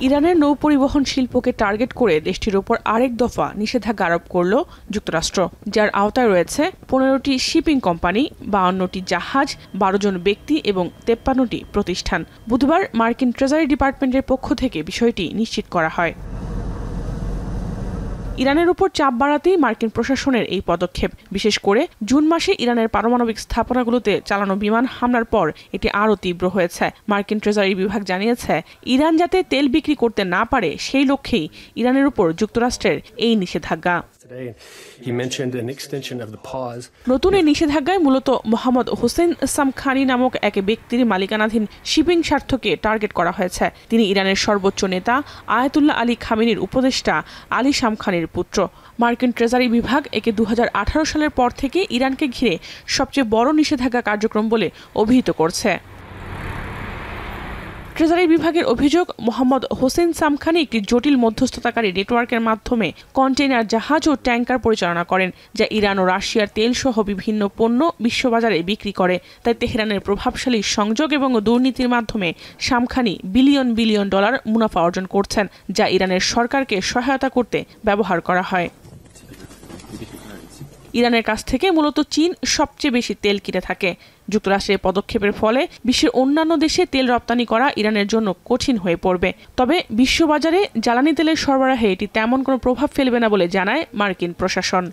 ইরানের নৌপরিবহন শিল্পকে টার্গেট করে দেশটির ওপর আরেক দফা নিষেধাজ্ঞা আরোপ করল যুক্তরাষ্ট্র, যার আওতায় রয়েছে 15টি শিপিং কোম্পানি, 52টি জাহাজ, 12 জন ব্যক্তি এবং 53টি প্রতিষ্ঠান। বুধবার মার্কিন ট্রেজারি ডিপার্টমেন্টের পক্ষ থেকে বিষয়টি নিশ্চিত করা হয়। ইরানের উপর চাপ বাড়াতেই মার্কিন প্রশাসনের এই পদক্ষেপ। বিশেষ করে জুন মাসে ইরানের পারমাণবিক স্থাপনাগুলোতে চালানো বিমান হামলার পর এটি আরও তীব্র হয়েছে। মার্কিন ট্রেজারি বিভাগ জানিয়েছে, ইরান যাতে তেল বিক্রি করতে না পারে সেই লক্ষ্যেই ইরানের উপর যুক্তরাষ্ট্রের এই নিষেধাজ্ঞা। নতুন এই নিষেধাজ্ঞায় মূলত মোহাম্মদ হোসেন সামখানি নামক এক ব্যক্তির মালিকানাধীন শিপিং স্বার্থকে টার্গেট করা হয়েছে। তিনি ইরানের সর্বোচ্চ নেতা আয়াতুল্লাহ আলী খামেনির উপদেষ্টা আলী সামখানির পুত্র। মার্কিন ট্রেজারি বিভাগ একে 2018 সালের পর থেকে ইরানকে ঘিরে সবচেয়ে বড় নিষেধাজ্ঞা কার্যক্রম বলে অভিহিত করছে। ট্রেজারি বিভাগের অভিযোগ, মোহাম্মদ হোসেন সামখানি একটি জটিল মধ্যস্থতাকারী নেটওয়ার্কের মাধ্যমে কন্টেইনার জাহাজ ও ট্যাঙ্কার পরিচালনা করেন, যা ইরান ও রাশিয়ার তেল সহ বিভিন্ন পণ্য বিশ্ববাজারে বিক্রি করে। তাই তেহরানের প্রভাবশালী সংযোগ এবং দুর্নীতির মাধ্যমে সামখানি বিলিয়ন বিলিয়ন ডলার মুনাফা অর্জন করছেন, যা ইরানের সরকারকে সহায়তা করতে ব্যবহার করা হয়। ইরানের কাছ থেকে মূলত চীন সবচেয়ে বেশি তেল কিনে থাকে। যুক্তরাষ্ট্রের পদক্ষেপের ফলে বিশ্বের অন্যান্য দেশে তেল রপ্তানি করা ইরানের জন্য কঠিন হয়ে পড়বে। তবে বিশ্ববাজারে জ্বালানি তেলের সরবরাহে এটি তেমন কোনো প্রভাব ফেলবে না বলে জানায় মার্কিন প্রশাসন।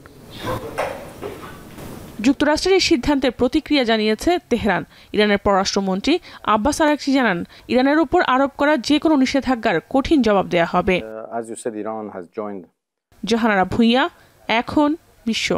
যুক্তরাষ্ট্রের এই সিদ্ধান্তের প্রতিক্রিয়া জানিয়েছে তেহরান। ইরানের পররাষ্ট্রমন্ত্রী আব্বাস আরাগচি জানান, ইরানের উপর আরোপ করা যে কোনো নিষেধাজ্ঞার কঠিন জবাব দেওয়া হবে। জাহানারা ভুঁইয়া, এখন বিশ্ব।